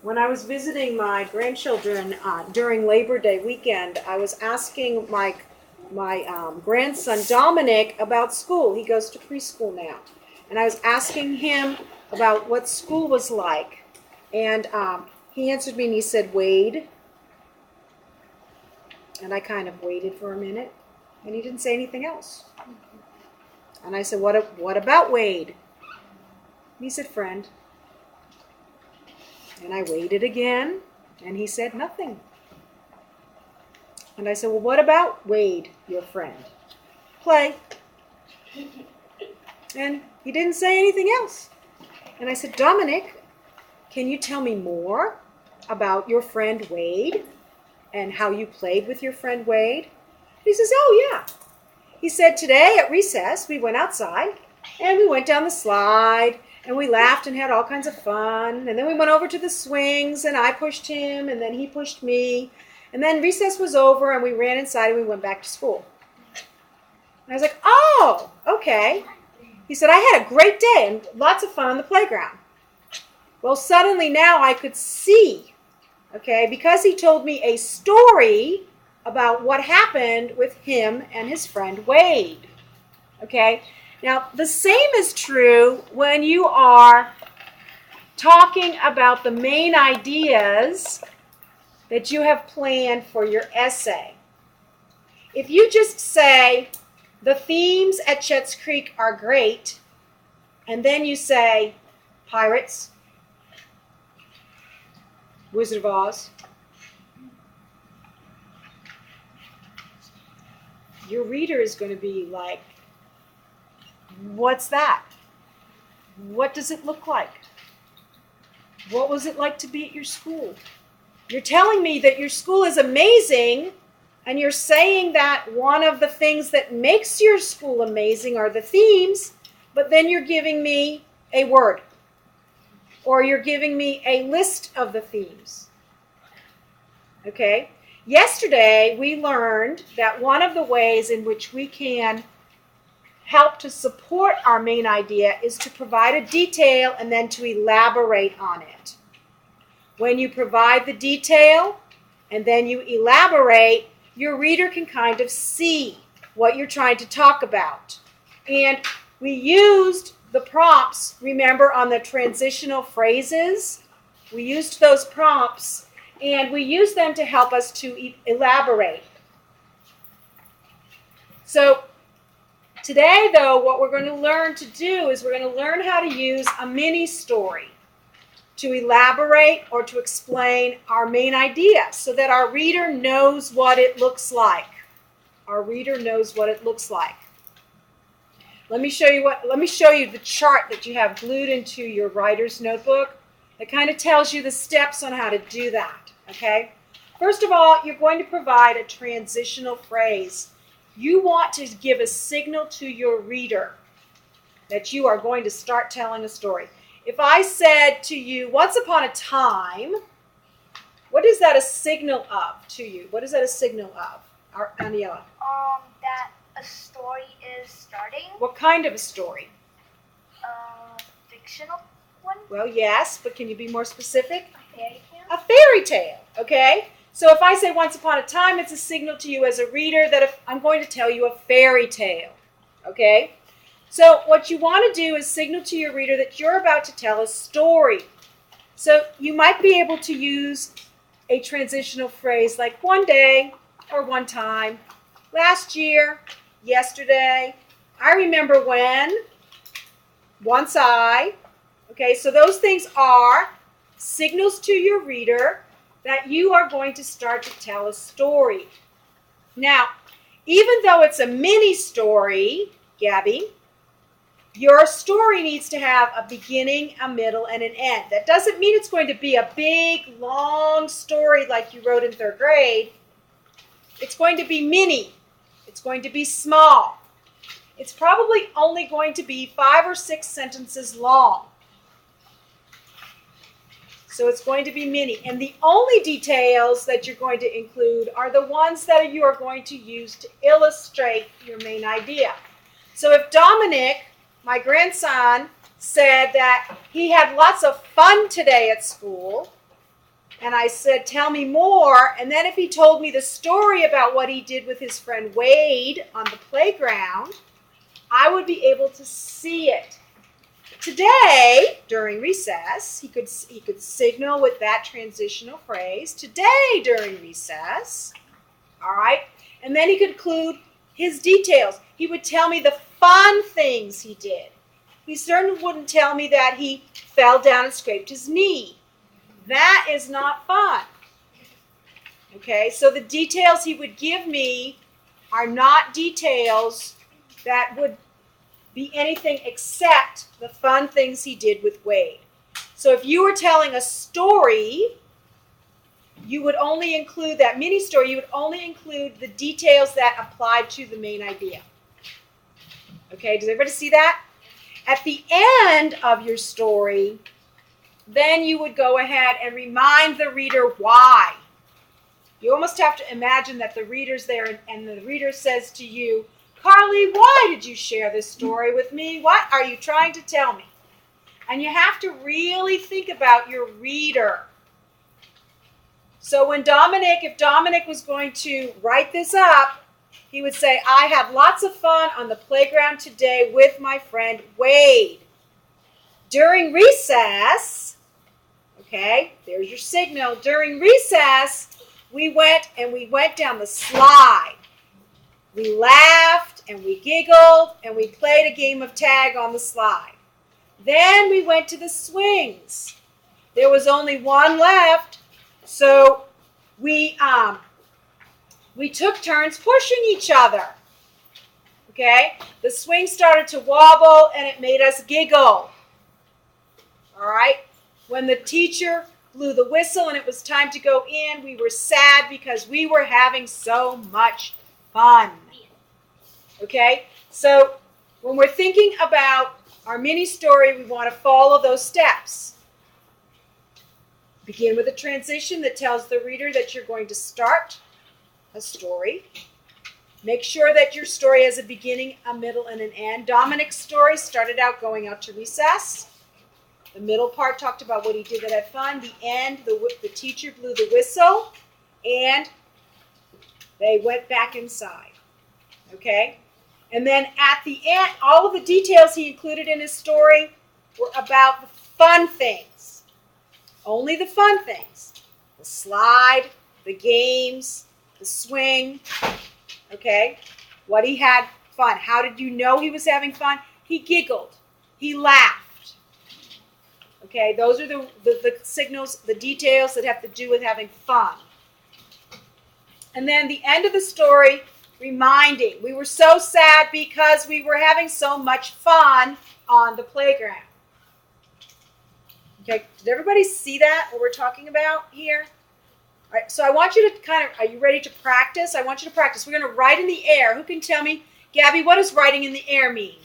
When I was visiting my grandchildren during Labor Day weekend, I was asking my grandson Dominic about school. He goes to preschool now, and I was asking him about what school was like, and he answered me and he said Wade, and I kind of waited for a minute, and he didn't say anything else. And I said, "What about Wade?" And he said, "Friend." And I waited again, and he said nothing. And I said, "Well, what about Wade, your friend?" "Play." And he didn't say anything else. And I said, "Dominic, can you tell me more about your friend Wade and how you played with your friend Wade?" He says, "Oh, yeah." He said, "Today at recess, we went outside and we went down the slide and we laughed and had all kinds of fun. And then we went over to the swings and I pushed him and then he pushed me. And then recess was over and we ran inside and we went back to school." And I was like, "Oh, okay." He said, "I had a great day and lots of fun on the playground." Well, suddenly now I could see, okay, because he told me a story about what happened with him and his friend Wade. Okay? Now, the same is true when you are talking about the main ideas that you have planned for your essay. If you just say, "The themes at Chet's Creek are great," and then you say, "Pirates, Wizard of Oz," your reader is going to be like, "What's that? What does it look like? What was it like to be at your school? You're telling me that your school is amazing, and you're saying that one of the things that makes your school amazing are the themes, but then you're giving me a word, or you're giving me a list of the themes." Okay? Yesterday, we learned that one of the ways in which we can help to support our main idea is to provide a detail and then to elaborate on it. When you provide the detail and then you elaborate, your reader can kind of see what you're trying to talk about. And we used the prompts, remember, on the transitional phrases? We used those prompts and we used them to help us to elaborate. So today, though, what we're going to learn to do is we're going to learn how to use a mini story to elaborate or to explain our main idea so that our reader knows what it looks like. Our reader knows what it looks like. Let me show you the chart that you have glued into your writer's notebook that kind of tells you the steps on how to do that, okay? First of all, you're going to provide a transitional phrase. You want to give a signal to your reader that you are going to start telling a story. If I said to you, "Once upon a time," what is that a signal of to you? What is that a signal of, Aniela? That a story is starting. What kind of a story? Fictional one. Well, yes, but can you be more specific? A fairy tale. A fairy tale, okay? So if I say "once upon a time," it's a signal to you as a reader that if I'm going to tell you a fairy tale, okay? So what you want to do is signal to your reader that you're about to tell a story. So you might be able to use a transitional phrase like "one day" or "one time," "last year," "yesterday," "I remember when," "once I." Okay, so those things are signals to your reader that you are going to start to tell a story. Now, even though it's a mini story, Gabby, your story needs to have a beginning, a middle, and an end. That doesn't mean it's going to be a big, long story like you wrote in 3rd grade. It's going to be mini. It's going to be small. It's probably only going to be 5 or 6 sentences long. So it's going to be mini. And the only details that you're going to include are the ones that you are going to use to illustrate your main idea. So if Dominic, my grandson, said that he had lots of fun today at school, and I said, tell me more. And then if he told me the story about what he did with his friend Wade on the playground, I would be able to see it. Today, during recess, he could signal with that transitional phrase, today during recess, all right? And then he could include his details. He would tell me the fun things he did. He certainly wouldn't tell me that he fell down and scraped his knee. That is not fun. Okay, so the details he would give me are not details that would be anything except the fun things he did with Wade. So if you were telling a story, you would only include that mini story, you would only include the details that applied to the main idea. Okay, does everybody see that? At the end of your story, then you would go ahead and remind the reader why. You almost have to imagine that the reader's there and the reader says to you, Carly, why did you share this story with me? What are you trying to tell me? And you have to really think about your reader. So when if Dominic was going to write this up, he would say, I had lots of fun on the playground today with my friend Wade. During recess, okay, there's your signal. During recess, we went down the slide. We laughed and we giggled and we played a game of tag on the slide. Then we went to the swings. There was only one left, so we took turns pushing each other. Okay? The swing started to wobble and it made us giggle. All right? When the teacher blew the whistle and it was time to go in, we were sad because we were having so much fun. Okay? So when we're thinking about our mini story, we want to follow those steps. Begin with a transition that tells the reader that you're going to start a story. Make sure that your story has a beginning, a middle, and an end. Dominic's story started out going out to recess. The middle part talked about what he did that had fun. The end, the teacher blew the whistle, and they went back inside. Okay? And then at the end, all of the details he included in his story were about the fun things. Only the fun things. The slide, the games, the swing. Okay? What he had fun. How did you know he was having fun? He giggled. He laughed. Okay? Those are the signals, the details that have to do with having fun. And then the end of the story, reminding. We were so sad because we were having so much fun on the playground. Okay, did everybody see that, what we're talking about here? All right, so I want you to are you ready to practice? I want you to practice. We're going to write in the air. Who can tell me, Gabby, what does writing in the air mean?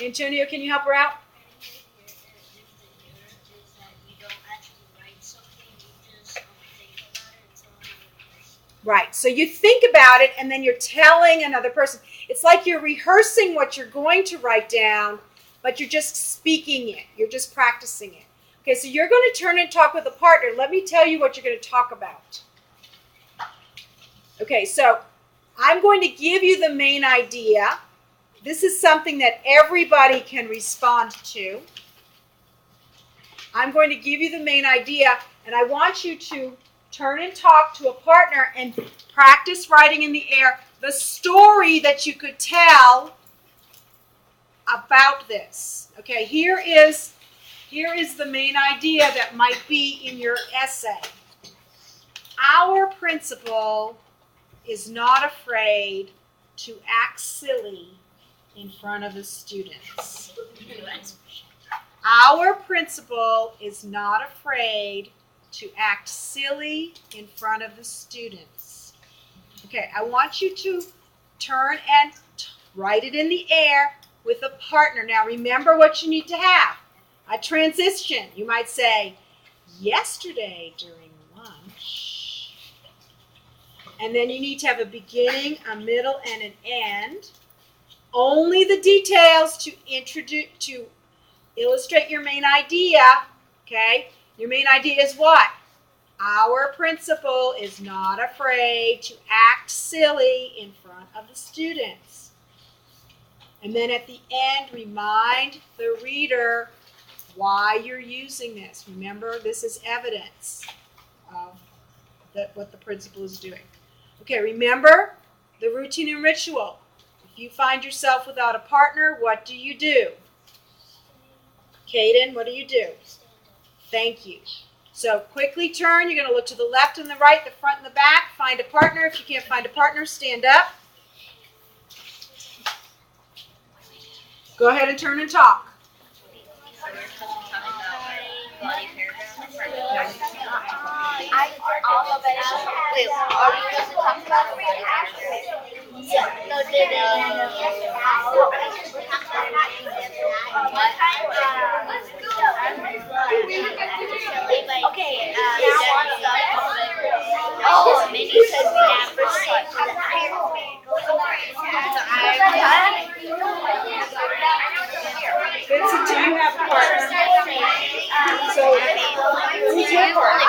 Antonio, can you help her out? Right, so you think about it and then you're telling another person. It's like you're rehearsing what you're going to write down, but you're just speaking it. You're just practicing it. Okay, so you're going to turn and talk with a partner. Let me tell you what you're going to talk about. Okay, so I'm going to give you the main idea. This is something that everybody can respond to. I'm going to give you the main idea, and I want you to turn and talk to a partner and practice writing in the air the story that you could tell about this. Okay, here is the main idea that might be in your essay. Our principal is not afraid to act silly in front of the students. Our principal is not afraid to act silly in front of the students. Okay, I want you to turn and write it in the air with a partner. Now remember what you need to have. A transition. You might say, yesterday during lunch, And then you need to have a beginning, a middle, and an end. Only the details to illustrate your main idea. Okay? Your main idea is what? Our principal is not afraid to act silly in front of the students. And then at the end, remind the reader why you're using this. Remember, this is evidence of what the principal is doing. Okay, remember the routine and ritual. If you find yourself without a partner, what do you do? Caden, what do you do? Thank you. So quickly turn. You're going to look to the left and the right, the front and the back. Find a partner. If you can't find a partner, stand up. Go ahead and turn and talk. Vincent, do you have a partner? So, who's your partner?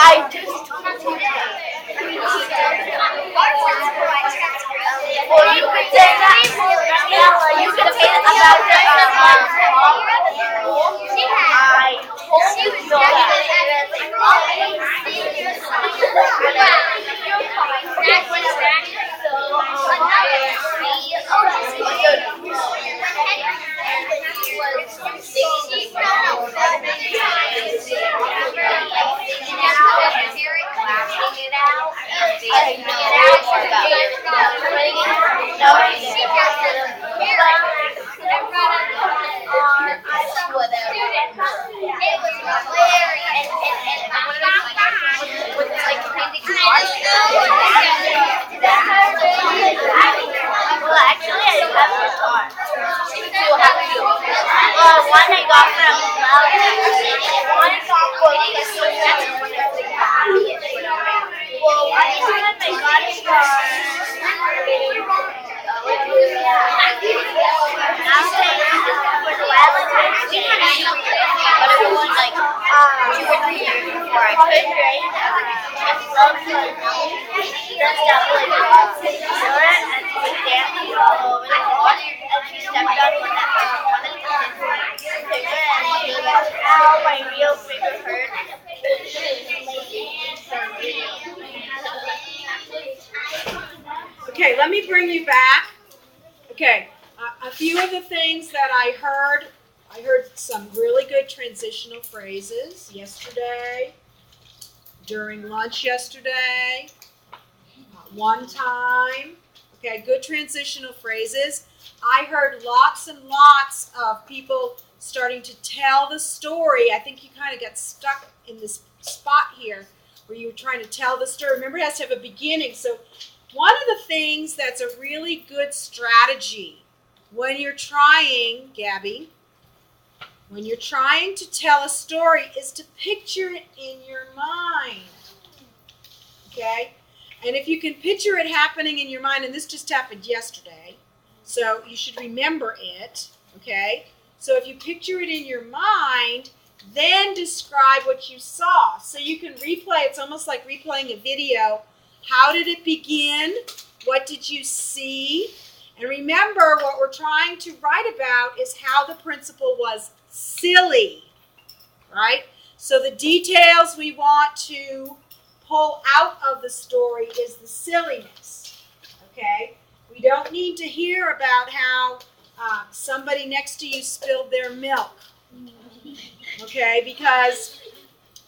I just well, you could say that. You could say about I told you so Okay, let me bring you back. Okay, a few of the things that I heard some really good transitional phrases yesterday, during lunch yesterday, one time. Okay, good transitional phrases. I heard lots and lots of people starting to tell the story. I think you kind of got stuck in this spot here where you were trying to tell the story. Remember, it has to have a beginning. So one of the things that's a really good strategy when you're trying, Gabby, when you're trying to tell a story is to picture it in your mind. Okay? And if you can picture it happening in your mind, and this just happened yesterday, so you should remember it, okay? So if you picture it in your mind, then describe what you saw. So you can replay, it's almost like replaying a video. How did it begin? What did you see? And remember, what we're trying to write about is how the principal was silly, right? So the details we want to pull out of the story is the silliness, okay? We don't need to hear about how somebody next to you spilled their milk, okay? Because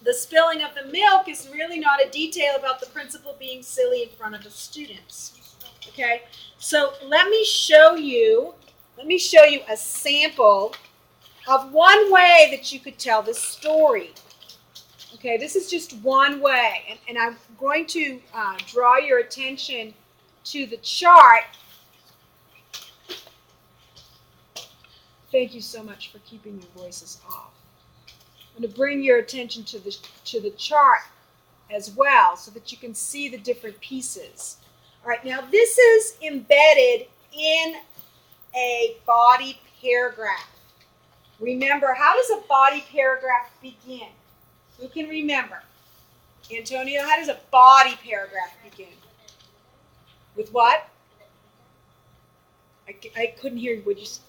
the spilling of the milk is really not a detail about the principal being silly in front of the students, okay? So let me show you a sample of one way that you could tell this story. Okay, this is just one way. And I'm going to draw your attention to the chart. Thank you so much for keeping your voices off. I'm going to bring your attention to the chart as well so that you can see the different pieces. All right, now this is embedded in a body paragraph. Remember, how does a body paragraph begin? Who can remember? Antonio, how does a body paragraph begin? With what? I couldn't hear you. Would you say?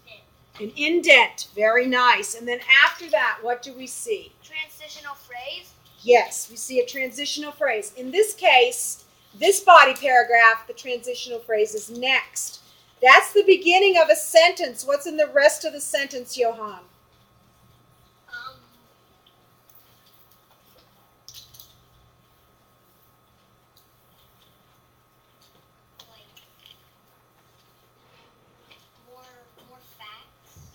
An indent. Very nice. And then after that, what do we see? Transitional phrase. Yes, we see a transitional phrase. In this case, this body paragraph, the transitional phrase is next. That's the beginning of a sentence. What's in the rest of the sentence, Johan? More facts,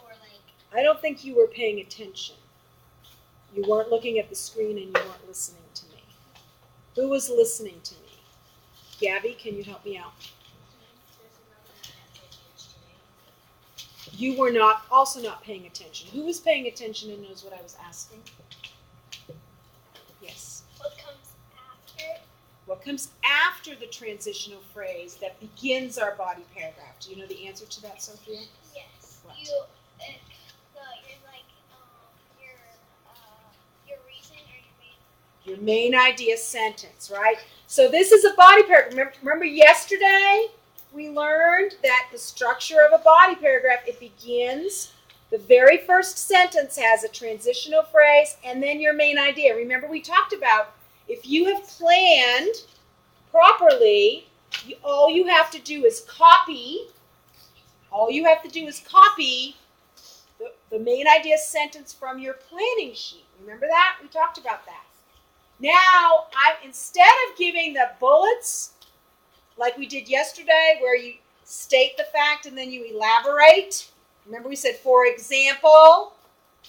or like. I don't think you were paying attention. You weren't looking at the screen and you weren't listening to me. Who was listening to me? Gabby, can you help me out? You were also not paying attention. Who was paying attention and knows what I was asking? Yes. What comes after? What comes after the transitional phrase that begins our body paragraph? Do you know the answer to that, Sophia? Yes. What? Your reason or your main idea sentence, right? So this is a body paragraph. Remember yesterday we learned that the structure of a body paragraph, it begins, the very first sentence has a transitional phrase and then your main idea. Remember we talked about if you have planned properly, all you have to do is copy the main idea sentence from your planning sheet. Remember that? We talked about that. Now, instead of giving the bullets like we did yesterday where you state the fact and then you elaborate. Remember we said, for example,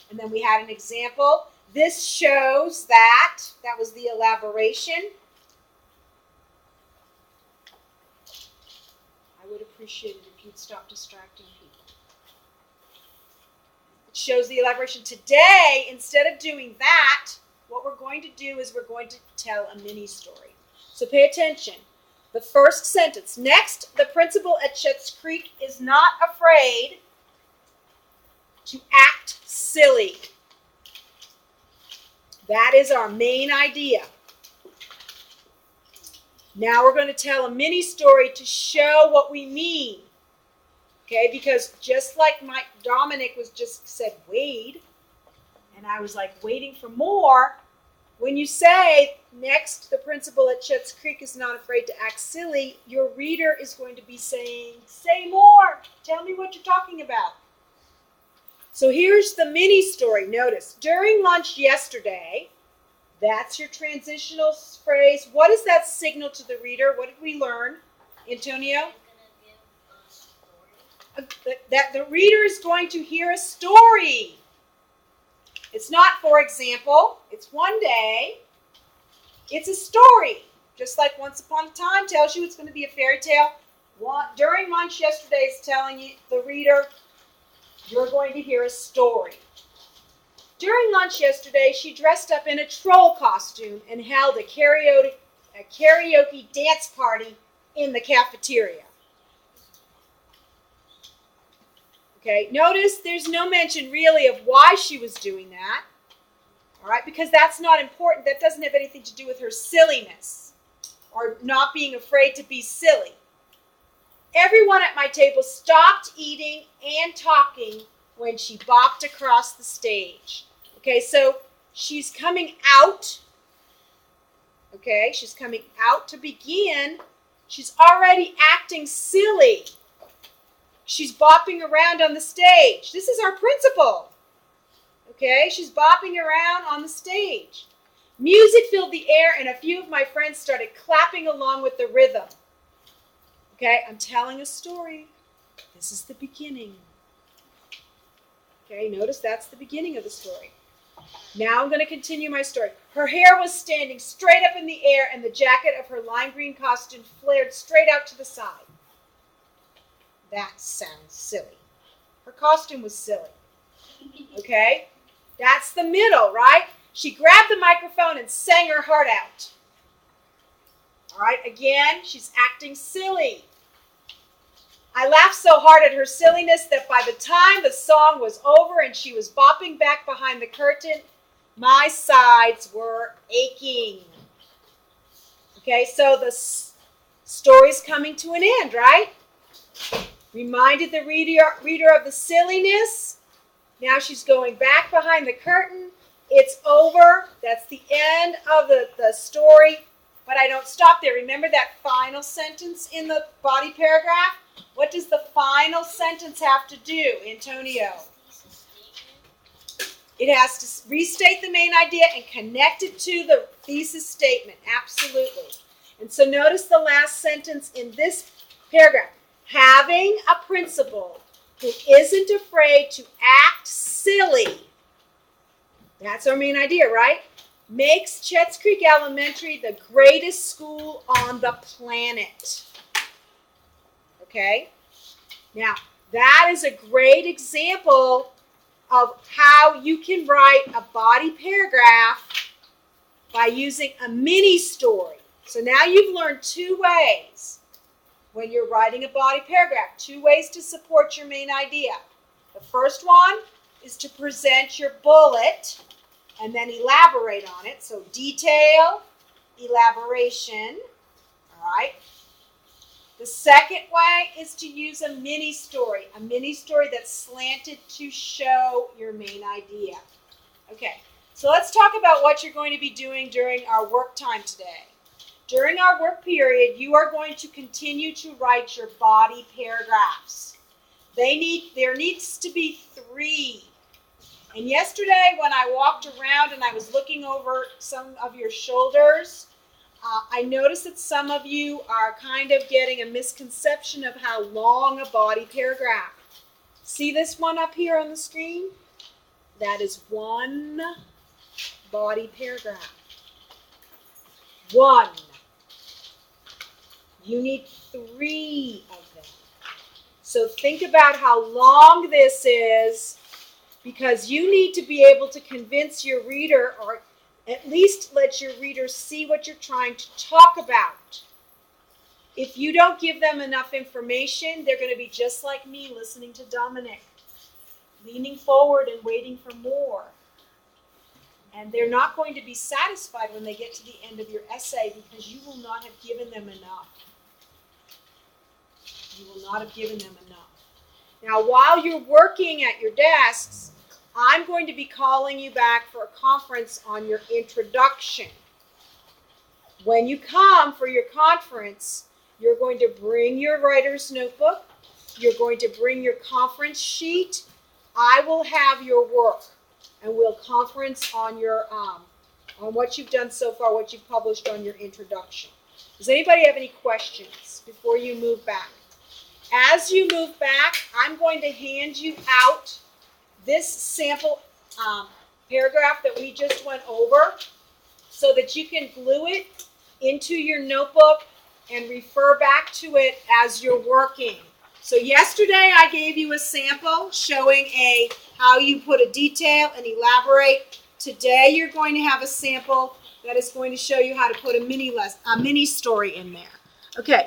and then we had an example. This shows that. That was the elaboration. I would appreciate it if you'd stop distracting people. It shows the elaboration. Today, instead of doing that, what we're going to do is we're going to tell a mini story. So pay attention. The first sentence. Next, the principal at Schitt's Creek is not afraid to act silly. That is our main idea. Now we're going to tell a mini story to show what we mean. Okay, because just like Dominic was just said Wade, and I was like waiting for more. When you say, next, the principal at Schitt's Creek is not afraid to act silly, your reader is going to be saying, say more. Tell me what you're talking about. So here's the mini story. Notice, during lunch yesterday, that's your transitional phrase. What does that signal to the reader? What did we learn? Antonio? That the reader is going to hear a story. It's not, for example, it's one day. It's a story. Just like Once Upon a Time tells you it's going to be a fairy tale. During lunch yesterday is telling you, the reader, you're going to hear a story. During lunch yesterday, she dressed up in a troll costume and held a karaoke dance party in the cafeteria. Okay, notice there's no mention really of why she was doing that. All right, because that's not important. That doesn't have anything to do with her silliness or not being afraid to be silly. Everyone at my table stopped eating and talking when she bopped across the stage. Okay, so she's coming out. Okay, she's coming out to begin. She's already acting silly. She's bopping around on the stage. This is our principal. Okay, she's bopping around on the stage. Music filled the air and a few of my friends started clapping along with the rhythm. Okay, I'm telling a story. This is the beginning. Okay, notice that's the beginning of the story. Now I'm going to continue my story. Her hair was standing straight up in the air, and the jacket of her lime green costume flared straight out to the side. That sounds silly. Her costume was silly. Okay? That's the middle, right? She grabbed the microphone and sang her heart out. All right, again, she's acting silly. I laughed so hard at her silliness that by the time the song was over and she was bopping back behind the curtain, my sides were aching. Okay, so the story's coming to an end, right? Reminded the reader of the silliness. Now she's going back behind the curtain. It's over. That's the end of the story. But I don't stop there. Remember that final sentence in the body paragraph? What does the final sentence have to do, Antonio? It has to restate the main idea and connect it to the thesis statement. Absolutely. And so notice the last sentence in this paragraph. Having a principal who isn't afraid to act silly, that's our main idea, right? Makes Chetts Creek Elementary the greatest school on the planet. Okay? Now, that is a great example of how you can write a body paragraph by using a mini story. So now you've learned two ways when you're writing a body paragraph, two ways to support your main idea. The first one is to present your bullet and then elaborate on it. So detail, elaboration, all right? The second way is to use a mini story that's slanted to show your main idea. Okay, so let's talk about what you're going to be doing during our work time today. During our work period, you are going to continue to write your body paragraphs. There needs to be 3. And yesterday when I walked around and I was looking over some of your shoulders, I noticed that some of you are kind of getting a misconception of how long a body paragraph. See this one up here on the screen? That is one body paragraph. 1. You need 3 of them. So think about how long this is, because you need to be able to convince your reader, or at least let your reader see what you're trying to talk about. If you don't give them enough information, they're going to be just like me listening to Dominic, leaning forward and waiting for more. And they're not going to be satisfied when they get to the end of your essay because you will not have given them enough. You will not have given them enough. Now, while you're working at your desks, I'm going to be calling you back for a conference on your introduction. When you come for your conference, you're going to bring your writer's notebook. You're going to bring your conference sheet. I will have your work, and we'll conference on your on what you've done so far, what you've published on your introduction. Does anybody have any questions before you move back? As you move back, I'm going to hand you out this sample paragraph that we just went over so that you can glue it into your notebook and refer back to it as you're working. So yesterday I gave you a sample showing how you put a detail and elaborate. Today you're going to have a sample that is going to show you how to put a mini story in there. Okay,